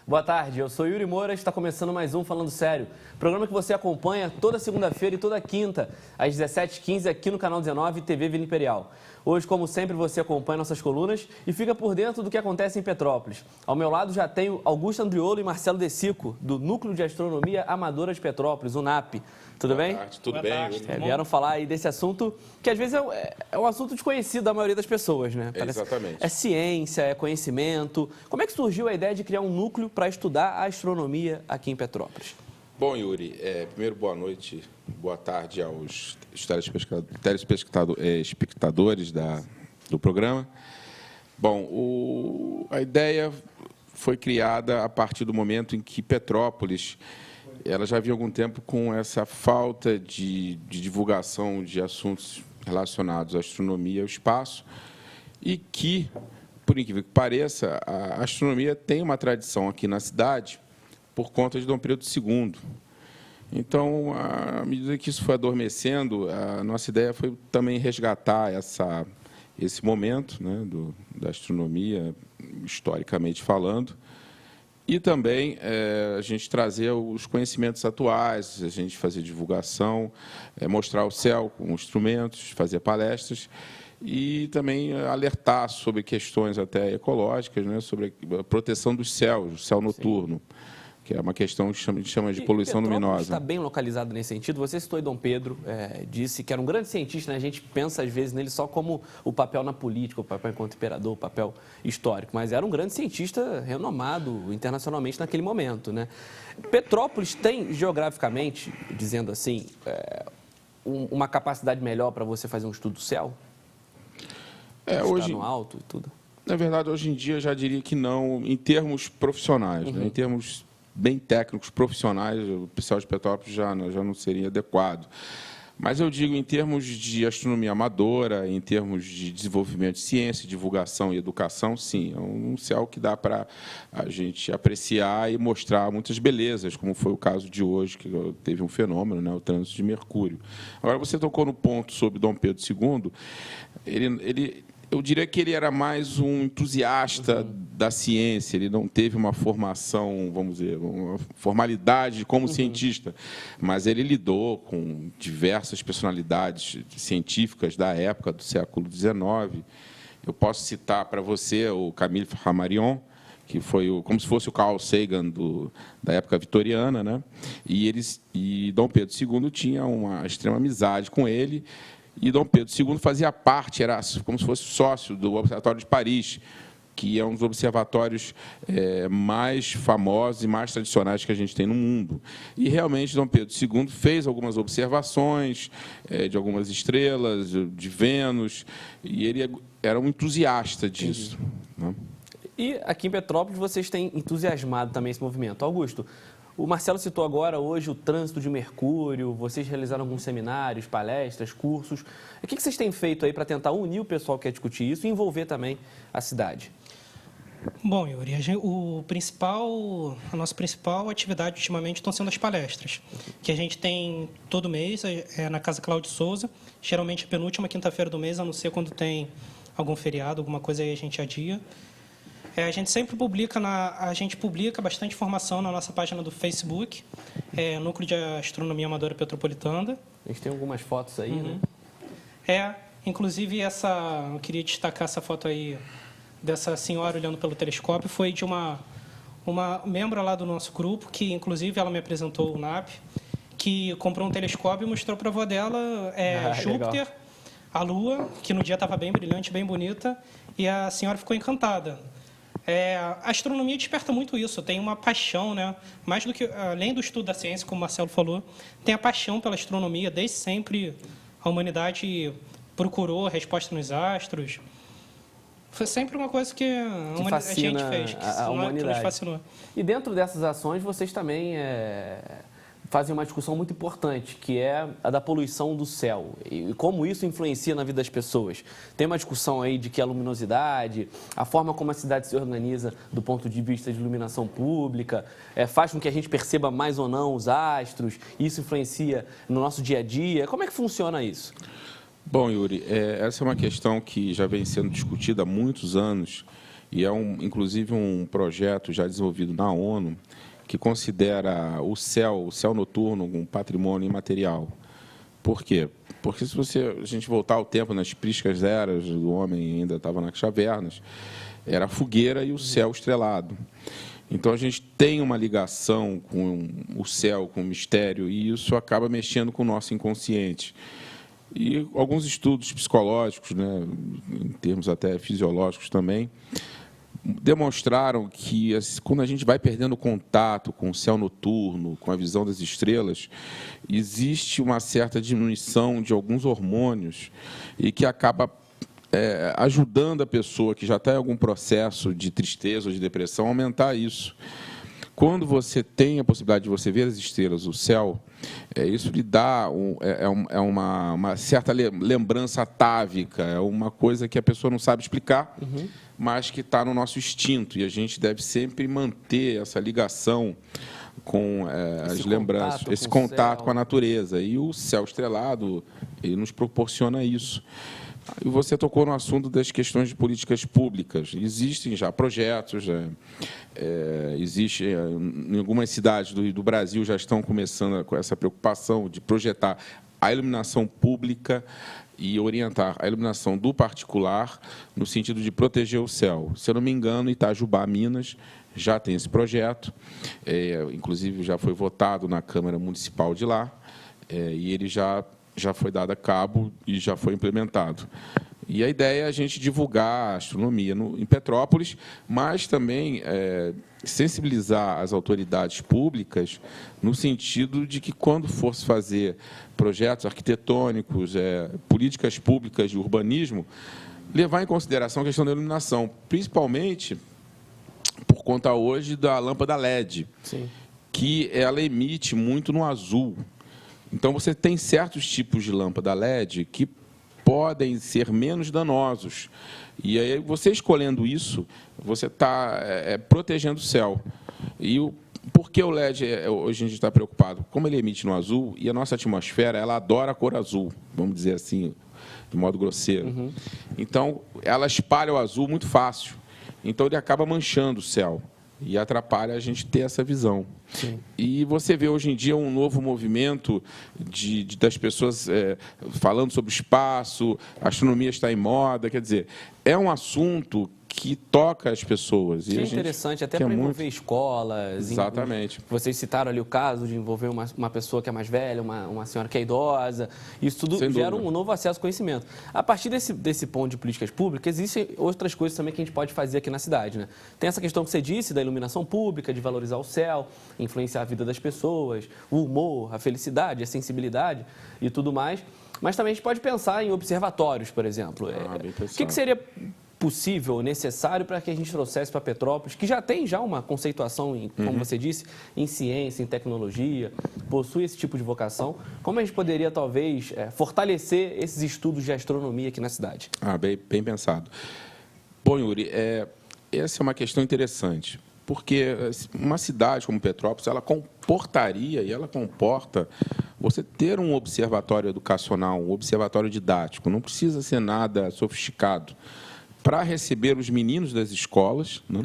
Boa tarde, eu sou Yuri Moura e está começando mais um Falando Sério. Programa que você acompanha toda segunda-feira e toda quinta, às 17h15, aqui no Canal 19 TV Vila Imperial. Hoje, como sempre, você acompanha nossas colunas e fica por dentro do que acontece em Petrópolis. Ao meu lado já tenho Augusto Andriolo e Marcelo Desico, do Núcleo de Astronomia Amadora de Petrópolis, o NAP. Tudo bem? Boa tarde, tudo bem? Vieram falar aí desse assunto que às vezes é um assunto desconhecido da maioria das pessoas, né? Exatamente. É ciência, é conhecimento. Como é que surgiu a ideia de criar um núcleo para estudar a astronomia aqui em Petrópolis? Bom, Yuri, primeiro boa noite, boa tarde aos telespectadores do programa. Bom, a ideia foi criada a partir do momento em que Petrópolis ela já havia algum tempo com essa falta de divulgação de assuntos relacionados à astronomia e ao espaço, e que, por incrível que pareça, a astronomia tem uma tradição aqui na cidade por conta de Dom Pedro II. Então, à medida que isso foi adormecendo, a nossa ideia foi também resgatar esse momento, né, da astronomia, historicamente falando, e também a gente trazer os conhecimentos atuais, a gente fazer divulgação, mostrar o céu com instrumentos, fazer palestras e também alertar sobre questões até ecológicas, né, sobre a proteção dos céus, o céu noturno. Sim. Que é uma questão que a gente chama de poluição luminosa. Está bem localizado nesse sentido. Você citou Dom Pedro, disse que era um grande cientista, né? A gente pensa, às vezes, nele só como o papel na política, o papel enquanto imperador, o papel histórico, mas era um grande cientista renomado internacionalmente naquele momento, né? Petrópolis tem, geograficamente, dizendo assim, uma capacidade melhor para você fazer um estudo do céu? Hoje no alto e tudo? Na verdade, hoje em dia, eu já diria que não, em termos profissionais, né? Em termos bem técnicos, profissionais, o pessoal de Petrópolis já não seria adequado. Mas eu digo, em termos de astronomia amadora, em termos de desenvolvimento de ciência, divulgação e educação, sim, é um céu que dá para a gente apreciar e mostrar muitas belezas, como foi o caso de hoje, que teve um fenômeno, né, o trânsito de Mercúrio. Agora, você tocou no ponto sobre Dom Pedro II, eu diria que ele era mais um entusiasta da ciência, ele não teve uma formação, vamos dizer, uma formalidade como cientista, mas ele lidou com diversas personalidades científicas da época, do século XIX. Eu posso citar para você o Camille Flammarion, que foi como se fosse o Carl Sagan da época vitoriana, né? E Dom Pedro II tinha uma extrema amizade com ele. E Dom Pedro II fazia parte, era como se fosse sócio do Observatório de Paris, que é um dos observatórios mais famosos e mais tradicionais que a gente tem no mundo. E, realmente, Dom Pedro II fez algumas observações de algumas estrelas, de Vênus, e ele era um entusiasta disso. Né? E aqui em Petrópolis vocês têm entusiasmado também esse movimento. Augusto, o Marcelo citou agora hoje o trânsito de Mercúrio, vocês realizaram alguns seminários, palestras, cursos. O que vocês têm feito aí para tentar unir o pessoal que quer discutir isso e envolver também a cidade? Bom, Yuri, a nossa principal atividade ultimamente estão sendo as palestras, que a gente tem todo mês, na Casa Cláudio Souza, geralmente a penúltima quinta-feira do mês, a não ser quando tem algum feriado, alguma coisa aí a gente adia. A gente sempre publica bastante informação na nossa página do Facebook, Núcleo de Astronomia Amadora Petropolitana. A gente tem algumas fotos aí, né? Inclusive eu queria destacar essa foto aí dessa senhora olhando pelo telescópio, foi de uma membro lá do nosso grupo, que inclusive ela me apresentou o NAP, que comprou um telescópio e mostrou para a avó dela Júpiter, legal. A Lua, que no dia estava bem brilhante, bem bonita, e a senhora ficou encantada. A astronomia desperta muito isso, tem uma paixão, né? Mais do que, além do estudo da ciência, como o Marcelo falou, tem a paixão pela astronomia. Desde sempre a humanidade procurou a resposta nos astros. Foi sempre uma coisa que a gente fez, que nos fascinou. E dentro dessas ações, vocês também fazem uma discussão muito importante, que é a da poluição do céu e como isso influencia na vida das pessoas. Tem uma discussão aí de que a luminosidade, a forma como a cidade se organiza do ponto de vista de iluminação pública, faz com que a gente perceba mais ou não os astros, isso influencia no nosso dia a dia. Como é que funciona isso? Bom, Yuri, essa é uma questão que já vem sendo discutida há muitos anos e é, inclusive, um projeto já desenvolvido na ONU que considera o céu noturno um patrimônio imaterial. Por quê? Porque se a gente voltar ao tempo, nas priscas eras, o homem ainda estava nas cavernas, era a fogueira e o céu estrelado. Então, a gente tem uma ligação com o céu, com o mistério, e isso acaba mexendo com o nosso inconsciente. E alguns estudos psicológicos, né, em termos até fisiológicos também, demonstraram que, quando a gente vai perdendo contato com o céu noturno, com a visão das estrelas, existe uma certa diminuição de alguns hormônios e que acaba ajudando a pessoa que já está em algum processo de tristeza ou de depressão a aumentar isso. Quando você tem a possibilidade de você ver as estrelas, o céu, isso lhe dá uma certa lembrança atávica, é uma coisa que a pessoa não sabe explicar, mas que está no nosso instinto, e a gente deve sempre manter essa ligação com as lembranças, esse contato com a natureza. E o céu estrelado, ele nos proporciona isso. E você tocou no assunto das questões de políticas públicas. Existem já projetos, em algumas cidades do Brasil já estão começando com essa preocupação de projetar a iluminação pública e orientar a iluminação do particular no sentido de proteger o céu. Se eu não me engano, Itajubá, Minas, já tem esse projeto, inclusive já foi votado na Câmara Municipal de lá, e ele já foi dado a cabo e já foi implementado. E a ideia é a gente divulgar a astronomia em Petrópolis, mas também sensibilizar as autoridades públicas no sentido de que, quando fosse fazer projetos arquitetônicos, políticas públicas de urbanismo, levar em consideração a questão da iluminação, principalmente por conta hoje da lâmpada LED, Sim. que ela emite muito no azul. Então, você tem certos tipos de lâmpada LED que podem ser menos danosos. E aí, você escolhendo isso, você está protegendo o céu. Por que o LED hoje a gente está preocupado? Como ele emite no azul, e a nossa atmosfera ela adora a cor azul, vamos dizer assim, de modo grosseiro. Então, ela espalha o azul muito fácil. Então, ele acaba manchando o céu e atrapalha a gente ter essa visão. Sim. E você vê hoje em dia um novo movimento das pessoas falando sobre o espaço, a astronomia está em moda, quer dizer, é um assunto que toca as pessoas. E é interessante, até para envolver escolas. Exatamente. Vocês citaram ali o caso de envolver uma pessoa que é mais velha, uma senhora que é idosa. Isso tudo gera um novo acesso ao conhecimento. A partir desse ponto de políticas públicas, existem outras coisas também que a gente pode fazer aqui na cidade, né? Tem essa questão que você disse da iluminação pública, de valorizar o céu, influenciar a vida das pessoas, o humor, a felicidade, a sensibilidade e tudo mais. Mas também a gente pode pensar em observatórios, por exemplo. O que seria possível, necessário para que a gente trouxesse para Petrópolis, que já tem uma conceituação, como você disse, em ciência, em tecnologia, possui esse tipo de vocação. Como a gente poderia, talvez, fortalecer esses estudos de astronomia aqui na cidade? Bem pensado. Bom, Yuri, essa é uma questão interessante, porque uma cidade como Petrópolis, ela comportaria e ela comporta você ter um observatório educacional, um observatório didático. Não precisa ser nada sofisticado, para receber os meninos das escolas, né,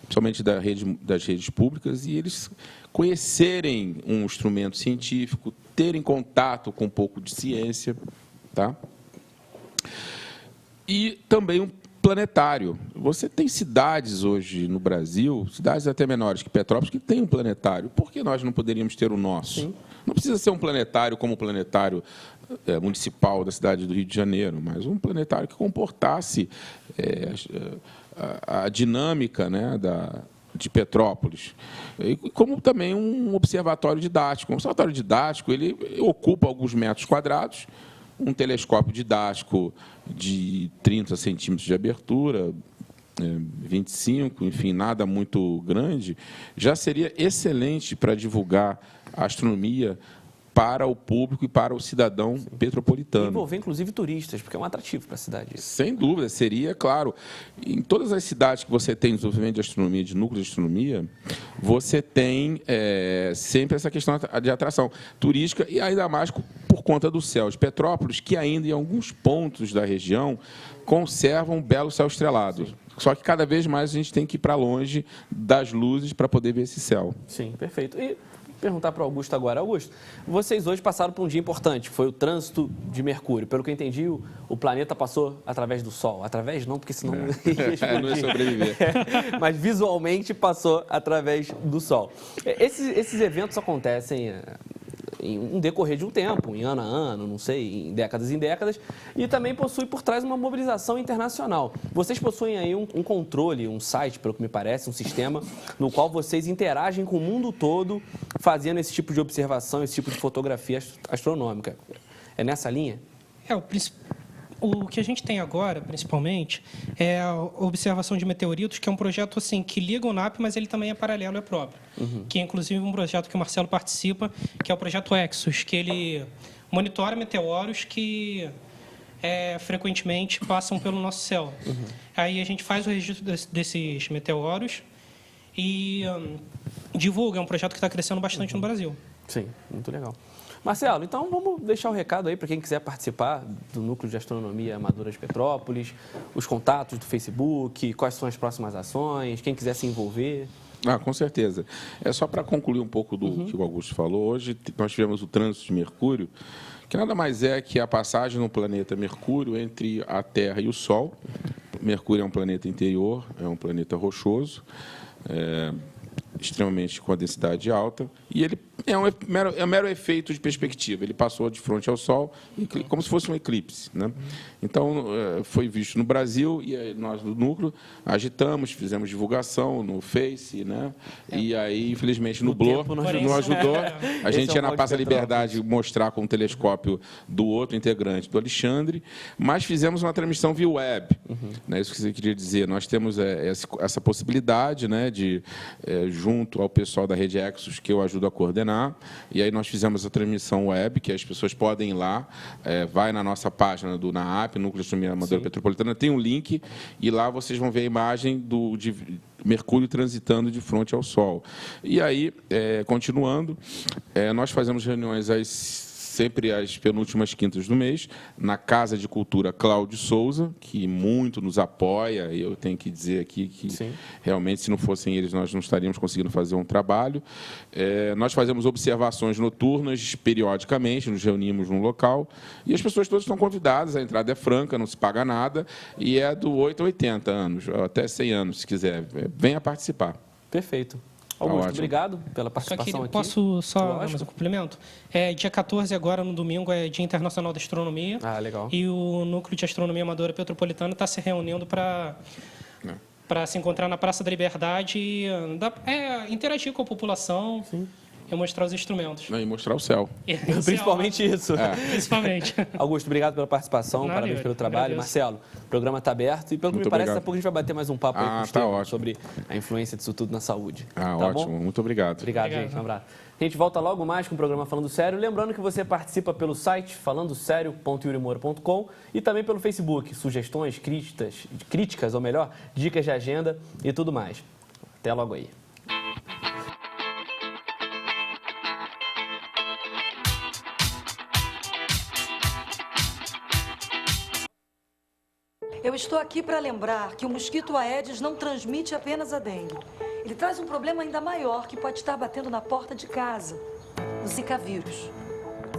principalmente das redes públicas, e eles conhecerem um instrumento científico, terem contato com um pouco de ciência, tá? E também um planetário. Você tem cidades hoje no Brasil, cidades até menores que Petrópolis, que têm um planetário. Por que nós não poderíamos ter o nosso? Sim. Não precisa ser um planetário como o planetário municipal da cidade do Rio de Janeiro, mas um planetário que comportasse a dinâmica, né, de Petrópolis. E como também um observatório didático. Um observatório didático ele ocupa alguns metros quadrados, um telescópio didático de 30 centímetros de abertura, 25, enfim, nada muito grande, já seria excelente para divulgar a astronomia para o público e para o cidadão petropolitano. Envolver, inclusive, turistas, porque é um atrativo para a cidade. Sem dúvida, seria, claro. Em todas as cidades que você tem desenvolvimento de astronomia, de núcleo de astronomia, você tem sempre essa questão de atração turística e ainda mais por conta do céu de Petrópolis, que ainda em alguns pontos da região conservam um belo céu estrelado. Sim. Só que cada vez mais a gente tem que ir para longe das luzes para poder ver esse céu. Sim, perfeito. E perguntar para o Augusto agora. Augusto, vocês hoje passaram por um dia importante, foi o trânsito de Mercúrio. Pelo que eu entendi, o planeta passou através do Sol. Através não, porque senão não ia sobreviver. Mas visualmente passou através do Sol. Esses eventos acontecem em um decorrer de um tempo, em ano a ano, não sei, em décadas, e também possui por trás uma mobilização internacional. Vocês possuem aí um controle, um site, pelo que me parece, um sistema no qual vocês interagem com o mundo todo fazendo esse tipo de observação, esse tipo de fotografia astronômica. É nessa linha? O que a gente tem agora, principalmente, é a observação de meteoritos, que é um projeto assim, que liga o NAP, mas ele também é paralelo, é próprio. Que é, inclusive, um projeto que o Marcelo participa, que é o projeto Exos, que ele monitora meteoros que frequentemente passam pelo nosso céu. Aí a gente faz o registro desses meteoros e divulga. É um projeto que está crescendo bastante no Brasil. Sim, muito legal. Marcelo, então vamos deixar o recado aí para quem quiser participar do Núcleo de Astronomia Amadora de Petrópolis, os contatos do Facebook, quais são as próximas ações, quem quiser se envolver. Com certeza. É só para concluir um pouco do que o Augusto falou. Hoje nós tivemos o trânsito de Mercúrio, que nada mais é que a passagem no planeta Mercúrio entre a Terra e o Sol. Mercúrio é um planeta interior, é um planeta rochoso, extremamente com a densidade alta, e ele é um mero efeito de perspectiva. Ele passou de frente ao Sol, como se fosse um eclipse, né? Então, foi visto no Brasil, e nós, do Núcleo, agitamos, fizemos divulgação no Face, né? E aí, infelizmente, nublou, não ajudou. A gente ia na Praça Liberdade mostrar com o telescópio do outro integrante, do Alexandre, mas fizemos uma transmissão via web. Né? Isso que você queria dizer. Nós temos essa possibilidade, né, de, junto ao pessoal da Rede Exos, que eu ajudo a coordenar, e aí nós fizemos a transmissão web, que as pessoas podem ir lá, vai na nossa página do NAAP, Núcleo de Astronomia Amadora Petropolitana, tem um link, e lá vocês vão ver a imagem de Mercúrio transitando de frente ao Sol. E aí, continuando, nós fazemos reuniões sempre às penúltimas quintas do mês, na Casa de Cultura Cláudio Souza, que muito nos apoia, e eu tenho que dizer aqui que realmente, se não fossem eles, nós não estaríamos conseguindo fazer um trabalho. Nós fazemos observações noturnas periodicamente, nos reunimos num local, e as pessoas todas estão convidadas, a entrada é franca, não se paga nada, e é do 8 a 80 anos, até 100 anos, se quiser. Venha participar. Perfeito. Augusto, obrigado pela participação aqui. Posso só mais um complemento? Dia 14, agora, no domingo, é Dia Internacional da Astronomia. Legal. E o Núcleo de Astronomia Amadora Petropolitana está se reunindo para se encontrar na Praça da Liberdade e interagir com a população. Sim. E mostrar os instrumentos. E mostrar o céu. Principalmente isso. Principalmente. Augusto, obrigado pela participação, parabéns pelo trabalho. Marcelo, o programa está aberto e, pelo que me parece, daqui a pouco a gente vai bater mais um papo aí com o Estevam sobre a influência disso tudo na saúde. Ótimo, bom? Muito obrigado. Obrigado, gente. Um abraço. A gente volta logo mais com o programa Falando Sério. Lembrando que você participa pelo site falandosério.yurimoura.com e também pelo Facebook. Sugestões, críticas, ou melhor, dicas de agenda e tudo mais. Até logo aí. Eu estou aqui para lembrar que o mosquito Aedes não transmite apenas a dengue. Ele traz um problema ainda maior que pode estar batendo na porta de casa, o Zika vírus.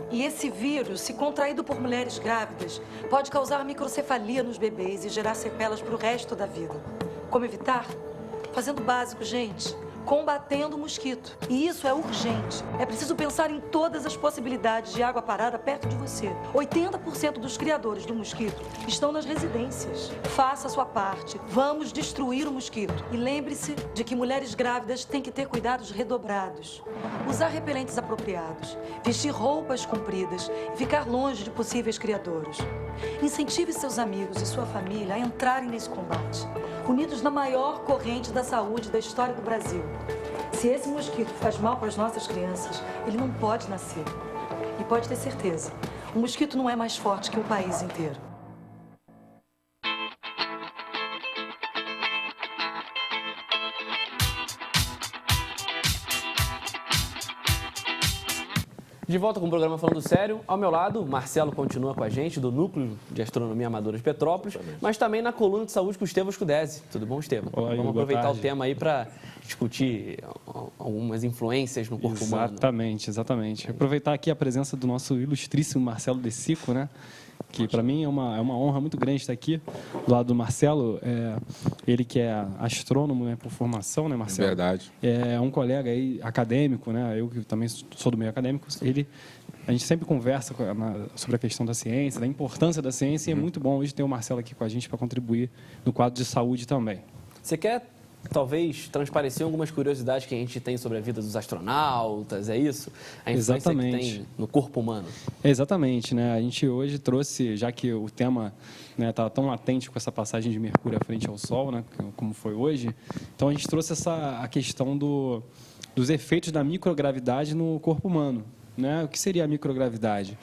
E esse vírus, se contraído por mulheres grávidas, pode causar microcefalia nos bebês e gerar sequelas para o resto da vida. Como evitar? Fazendo o básico, gente. Combatendo o mosquito. E isso é urgente. É preciso pensar em todas as possibilidades de água parada perto de você. 80% dos criadores do mosquito estão nas residências. Faça a sua parte. Vamos destruir o mosquito. E lembre-se de que mulheres grávidas têm que ter cuidados redobrados. Usar repelentes apropriados, vestir roupas compridas e ficar longe de possíveis criadouros. Incentive seus amigos e sua família a entrarem nesse combate, unidos na maior corrente da saúde da história do Brasil. Se esse mosquito faz mal para as nossas crianças, ele não pode nascer. E pode ter certeza, o mosquito não é mais forte que o país inteiro. De volta com o programa Falando Sério. Ao meu lado, Marcelo continua com a gente, do Núcleo de Astronomia Amadora de Petrópolis, mas também na coluna de saúde com o Estevão Scudesi. Tudo bom, Estevão? Oi, vamos aproveitar boa o tarde. tema aí para discutir algumas influências no corpo humano. Exatamente. Aproveitar aqui a presença do nosso ilustríssimo Marcelo De Sico, né? Que para mim é uma honra muito grande estar aqui do lado do Marcelo. Ele que é astrônomo, né, por formação, né, Marcelo? Verdade. É um colega aí acadêmico, né? Eu que também sou do meio acadêmico. A gente sempre conversa sobre a questão da ciência, da importância da ciência, e é muito bom hoje ter o Marcelo aqui com a gente para contribuir no quadro de saúde também. Você quer, talvez, transparecer algumas curiosidades que a gente tem sobre a vida dos astronautas, é isso? A influência que tem no corpo humano. Exatamente, né? A gente hoje trouxe, já que o tema está tão latente com essa passagem de Mercúrio à frente ao Sol, né, como foi hoje, então a gente trouxe a questão dos efeitos da microgravidade no corpo humano. Né? O que seria a microgravidade?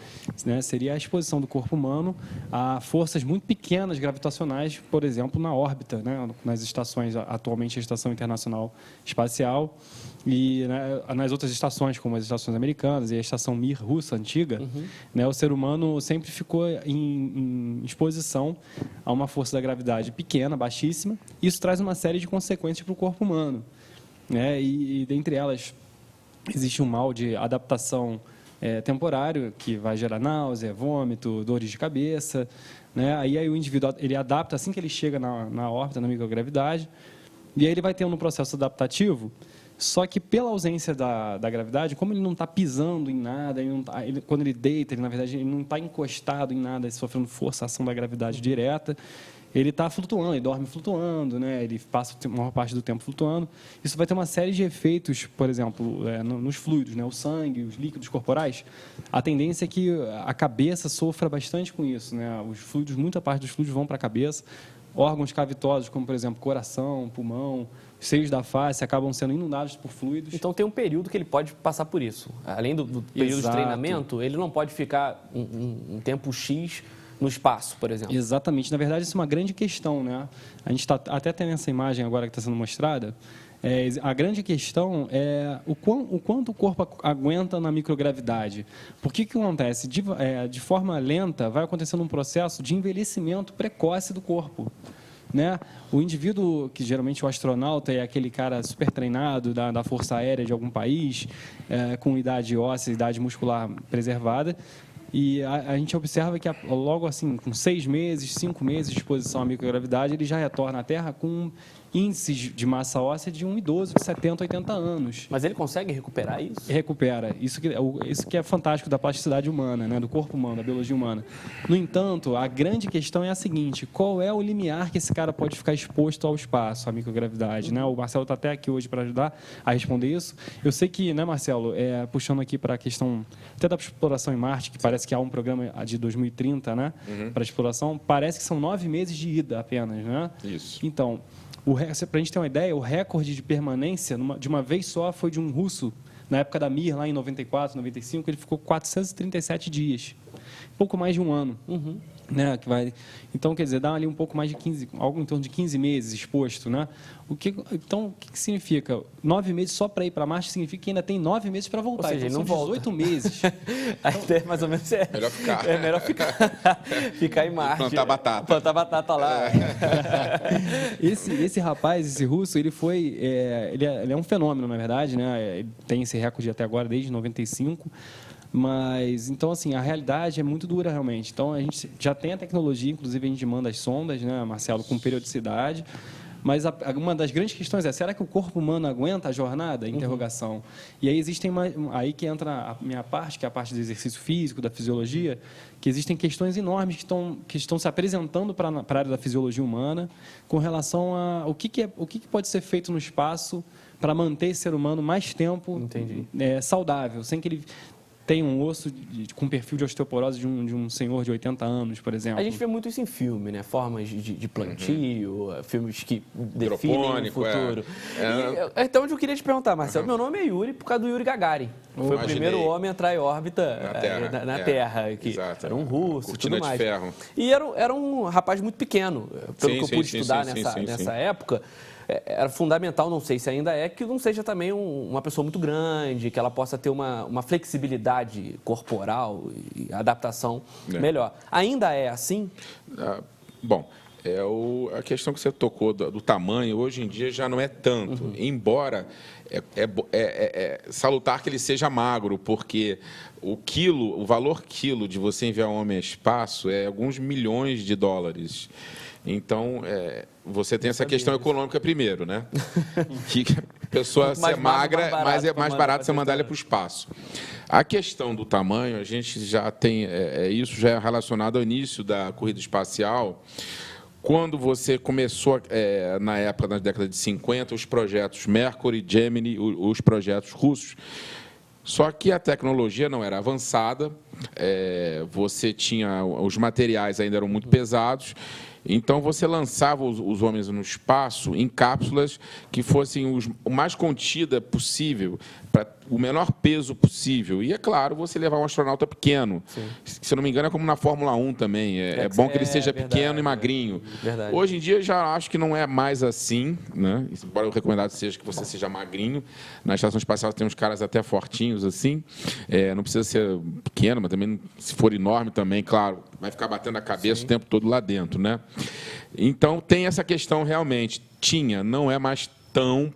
Né? Seria a exposição do corpo humano a forças muito pequenas gravitacionais, por exemplo, na órbita, né? Nas estações, atualmente a Estação Internacional Espacial, e né, nas outras estações, como as estações americanas e a Estação Mir russa antiga, né, o ser humano sempre ficou em exposição a uma força da gravidade pequena, baixíssima. Isso traz uma série de consequências para o corpo humano, né? E dentre elas, existe um mal de adaptação temporário, que vai gerar náusea, vômito, dores de cabeça. Né? Aí o indivíduo ele adapta assim que ele chega na órbita, na microgravidade, e aí ele vai tendo um processo adaptativo, só que pela ausência da gravidade, como ele não está pisando em nada, quando ele deita, na verdade, ele não está encostado em nada, sofrendo forçação da gravidade direta, ele está flutuando, ele dorme flutuando, né? Ele passa a maior parte do tempo flutuando. Isso vai ter uma série de efeitos, por exemplo, nos fluidos, né? O sangue, os líquidos corporais. A tendência é que a cabeça sofra bastante com isso, né? Os fluidos, muita parte dos fluidos vão para a cabeça. Órgãos cavitosos, como, por exemplo, coração, pulmão, os seios da face, acabam sendo inundados por fluidos. Então tem um período que ele pode passar por isso. Além do período de treinamento, ele não pode ficar um tempo X no espaço, por exemplo. Exatamente. Na verdade, isso é uma grande questão, né? A gente está até tendo essa imagem agora que está sendo mostrada. A grande questão é o quanto o corpo aguenta na microgravidade. Por que acontece? De forma lenta, vai acontecendo um processo de envelhecimento precoce do corpo. Né? O indivíduo, que geralmente o astronauta é aquele cara super treinado da Força Aérea de algum país, com idade óssea, idade muscular preservada, e a gente observa que logo assim, com 6 meses, 5 meses de exposição à microgravidade, ele já retorna à Terra com índices de massa óssea de um idoso de 70, 80 anos. Mas ele consegue recuperar isso? Recupera. Isso que é fantástico da plasticidade humana, né? Do corpo humano, da biologia humana. No entanto, a grande questão é a seguinte: qual é o limiar que esse cara pode ficar exposto ao espaço, à microgravidade? Né? O Marcelo está até aqui hoje para ajudar a responder isso. Eu sei que, né, Marcelo, puxando aqui para a questão até da exploração em Marte, que parece que há um programa de 2030, né, para exploração, parece que são 9 meses de ida apenas, né? Isso. Então, para a gente ter uma ideia, o recorde de permanência de uma vez só foi de um russo, na época da Mir, lá em 94, 95, ele ficou 437 dias, pouco mais de um ano. Né, então, quer dizer, dá ali um pouco mais de algo em torno de 15 meses exposto. Né? Então, o que significa? 9 meses só para ir para Marte significa que ainda tem 9 meses para voltar. Ou seja, então, ele são não 18 meses. A ideia mais ou menos é... Melhor ficar. É melhor ficar em Marte. Plantar batata. Plantar batata lá. Esse rapaz, esse russo, ele é um fenômeno, na verdade. Né? Ele tem esse recorde até agora, desde 95. Mas, então, assim, a realidade é muito dura, realmente. Então, a gente já tem a tecnologia, inclusive a gente manda as sondas, né, Marcelo, com periodicidade. Mas uma das grandes questões é, será que o corpo humano aguenta a jornada? Interrogação. E aí aí que entra a minha parte, que é a parte do exercício físico, da fisiologia, que existem questões enormes que estão se apresentando para a área da fisiologia humana com relação a o que pode ser feito no espaço para manter esse ser humano mais tempo saudável, sem que ele tem um osso com perfil de osteoporose de um senhor de 80 anos, por exemplo. A gente vê muito isso em filme, né? Formas de plantio, filmes que definem o Hidropônico, futuro. Então, eu queria te perguntar, Marcelo, meu nome é Yuri por causa do Yuri Gagarin. Foi o Imaginei. primeiro homem a entrar em órbita na Terra. Que Exato. era um russo e Cortina tudo mais. de ferro. E era um rapaz muito pequeno. Pelo que eu pude estudar nessa época, era fundamental, não sei se ainda é, que não seja também uma pessoa muito grande, que ela possa ter uma flexibilidade corporal e adaptação melhor. Ainda é assim? Bom, a questão que você tocou do tamanho, hoje em dia já não é tanto, embora é salutar que ele seja magro, porque o valor quilo de você enviar um homem a espaço é alguns milhões de dólares. Então, você tem essa questão econômica primeiro, né? Que a pessoa ser magra, mas é mais barato você mandar ela para o espaço. A questão do tamanho, a gente já tem... isso já é relacionado ao início da corrida espacial. Quando você começou, na época, na década de 50, os projetos Mercury, Gemini, os projetos russos, só que a tecnologia não era avançada, você tinha... Os materiais ainda eram muito pesados, então você lançava os homens no espaço em cápsulas que fossem o mais contida possível, para o menor peso possível. E, é claro, você levar um astronauta pequeno. Sim. Se eu não me engano, é como na Fórmula 1 também. É bom que ele seja pequeno e magrinho. Verdade. Hoje em dia, já acho que não é mais assim, né? Embora o recomendado seja que você seja magrinho. Na estação espacial tem uns caras até fortinhos, assim. Não precisa ser pequeno, mas também, se for enorme também, claro, vai ficar batendo a cabeça o tempo todo lá dentro, né? Então, tem essa questão realmente. Não é mais tão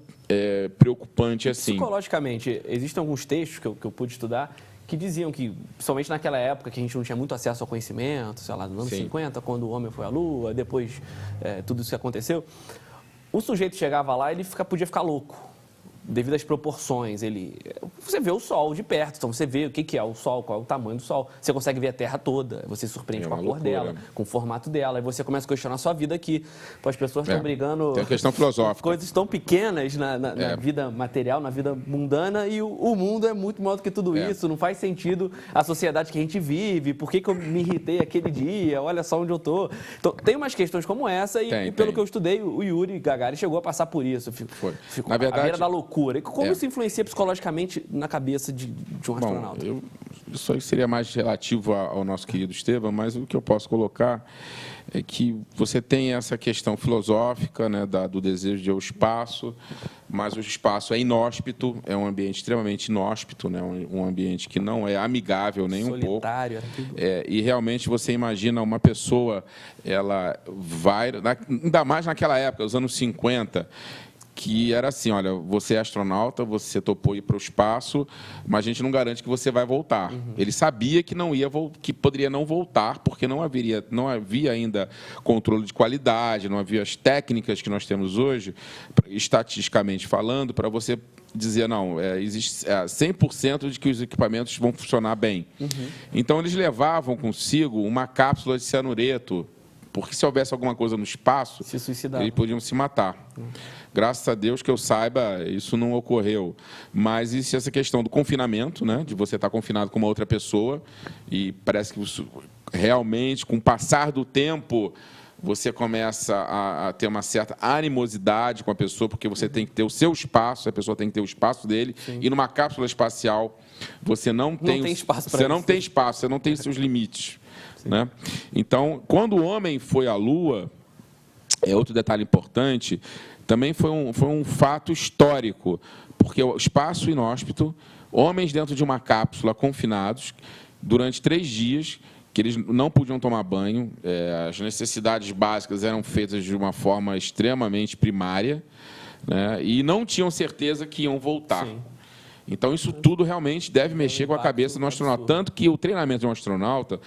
preocupante assim. Psicologicamente, existem alguns textos que eu pude estudar que diziam que, principalmente naquela época que a gente não tinha muito acesso ao conhecimento, sei lá, nos anos 50, quando o homem foi à Lua, depois tudo isso que aconteceu, o sujeito chegava lá e ele podia ficar louco. Devido às proporções, você vê o Sol de perto, então você vê o que é o Sol, qual é o tamanho do Sol, você consegue ver a Terra toda, você se surpreende com a cor dela, com o formato dela, aí você começa a questionar a sua vida aqui, as pessoas estão brigando... Tem uma questão filosófica. Coisas tão pequenas na vida material, na vida mundana, e o mundo é muito maior do que tudo isso, não faz sentido a sociedade que a gente vive, por que eu me irritei aquele dia, olha só onde eu estou. Então, tem umas questões como essa, e pelo que eu estudei, o Yuri Gagarin chegou a passar por isso, ficou na verdade, à beira da loucura. E como isso influencia psicologicamente na cabeça de um astronauta? Isso aí seria mais relativo ao nosso querido Esteban, mas o que eu posso colocar é que você tem essa questão filosófica, né, do desejo de ir ao espaço, mas o espaço é inóspito, é um ambiente extremamente inóspito, né, um ambiente que não é amigável nem um pouco. E realmente você imagina uma pessoa, ela vai, ainda mais naquela época, os anos 50, que era assim, olha, você é astronauta, você topou ir para o espaço, mas a gente não garante que você vai voltar. Ele sabia que que poderia não voltar, porque não havia ainda controle de qualidade, não havia as técnicas que nós temos hoje, estatisticamente falando, para você dizer, não, existe 100% de que os equipamentos vão funcionar bem. Então, eles levavam consigo uma cápsula de cianureto, porque se houvesse alguma coisa no espaço, eles podiam se matar. Graças a Deus que eu saiba, isso não ocorreu. Mas existe essa questão do confinamento, né? De você estar confinado com uma outra pessoa, e parece que isso, realmente, com o passar do tempo, você começa a ter uma certa animosidade com a pessoa, porque você tem que ter o seu espaço, a pessoa tem que ter o espaço dele, e numa cápsula espacial você não tem espaço, você não tem seus limites. Né? Então, quando o homem foi à Lua, outro detalhe importante, também foi um fato histórico, porque o espaço inóspito, homens dentro de uma cápsula confinados, durante 3 dias, que eles não podiam tomar banho, as necessidades básicas eram feitas de uma forma extremamente primária, né? E não tinham certeza que iam voltar. Sim. Então, isso tudo realmente deve mexer com a cabeça do astronauta. Tanto que o treinamento de um astronauta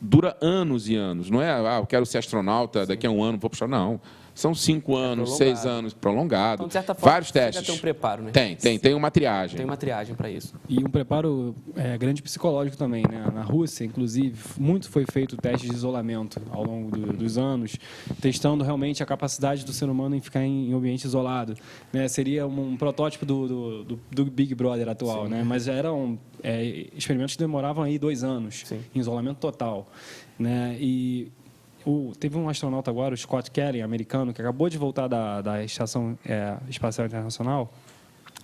dura anos e anos. Não é, eu quero ser astronauta, daqui a um ano vou puxar. Não. São 5 anos, prolongado. 6 anos, prolongado. Então, de certa forma, Vários você já testes. tem um preparo, né? Tem uma triagem. Tem uma triagem para isso. E um preparo grande psicológico também, né? Na Rússia, inclusive, muito foi feito teste de isolamento ao longo dos anos, testando realmente a capacidade do ser humano em ficar em ambiente isolado, né? Seria um protótipo do Big Brother atual, né? Mas já eram experimentos que demoravam aí 2 anos, Sim. em isolamento total, né? E teve um astronauta agora, o Scott Kelly, americano, que acabou de voltar da Estação Espacial Internacional.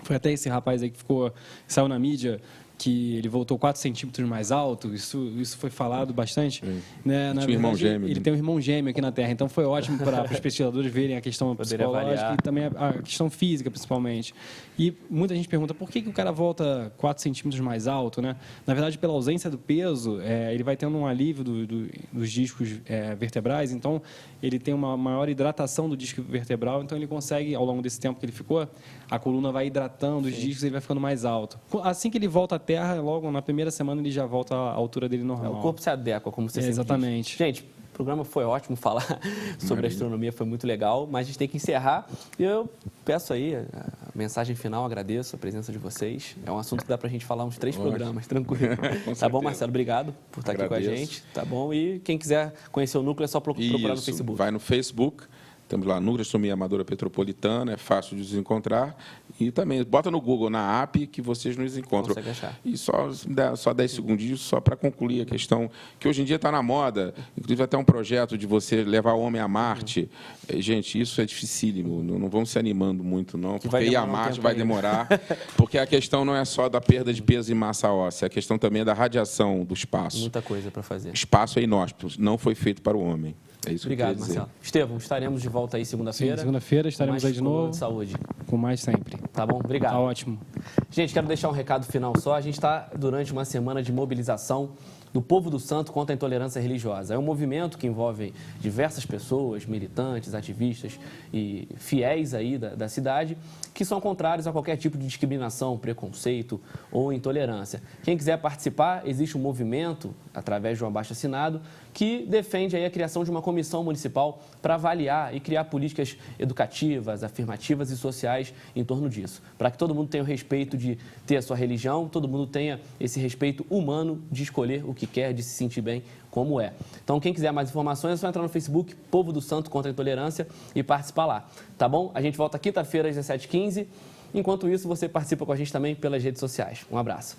Foi até esse rapaz aí que saiu na mídia, que ele voltou 4 centímetros mais alto. Isso foi falado bastante. Né? Na Tinha um irmão verdade, gêmeo. ele tem um irmão gêmeo aqui na Terra. Então, foi ótimo para os pesquisadores verem a questão Poderia psicológica avaliar. e também a questão física, principalmente. E muita gente pergunta por que o cara volta 4 centímetros mais alto, né? Na verdade, pela ausência do peso, ele vai tendo um alívio dos discos vertebrais. Então, ele tem uma maior hidratação do disco vertebral. Então, ele consegue, ao longo desse tempo que ele ficou, a coluna vai hidratando os discos e ele vai ficando mais alto. Assim que ele volta à Terra, logo na primeira semana, ele já volta à altura dele normal. O corpo se adequa, como você sempre diz. Exatamente. Gente, o programa foi ótimo, falar sobre astronomia foi muito legal, mas a gente tem que encerrar. E eu peço aí a mensagem final, agradeço a presença de vocês. É um assunto que dá pra gente falar uns 3 programas, tranquilo. Tá bom, certeza. Marcelo? Obrigado por estar aqui com a Agradeço. gente, tá bom? E quem quiser conhecer o Núcleo é só procurar no Isso, Facebook. vai no Facebook, temos lá Núcleo de Astronomia Amadora Petropolitana, é fácil de nos encontrar. E também, bota no Google, na app, que vocês nos encontram. Consegue achar. E só 10 segundinhos, só para concluir a questão, que hoje em dia está na moda, inclusive até um projeto de você levar o homem a Marte. Gente, isso é dificílimo, não vamos se animando muito, não, Que vai porque ir a demorar um Marte tempo vai ainda. demorar, porque a questão não é só da perda de peso e massa óssea, a questão também é da radiação do espaço. Muita coisa para fazer. O espaço é inóspito, não foi feito para o homem. É isso Obrigado, que eu queria dizer. Marcelo. Estevão, estaremos de volta aí Sim, segunda-feira. segunda-feira estaremos com mais aí de coluna novo, de saúde. com mais sempre. Tá bom? Obrigado. Tá ótimo. Gente, quero deixar um recado final só. A gente está durante uma semana de mobilização do Povo do Santo contra a intolerância religiosa. É um movimento que envolve diversas pessoas, militantes, ativistas e fiéis aí da cidade, que são contrários a qualquer tipo de discriminação, preconceito ou intolerância. Quem quiser participar, existe um movimento, através de um abaixo-assinado, que defende aí a criação de uma comissão municipal para avaliar e criar políticas educativas, afirmativas e sociais em torno disso. Para que todo mundo tenha o respeito de ter a sua religião, todo mundo tenha esse respeito humano de escolher o que quer, de se sentir bem como é. Então, quem quiser mais informações, é só entrar no Facebook, Povo do Santo contra a Intolerância, e participar lá. Tá bom? A gente volta quinta-feira às 17h15. Enquanto isso, você participa com a gente também pelas redes sociais. Um abraço.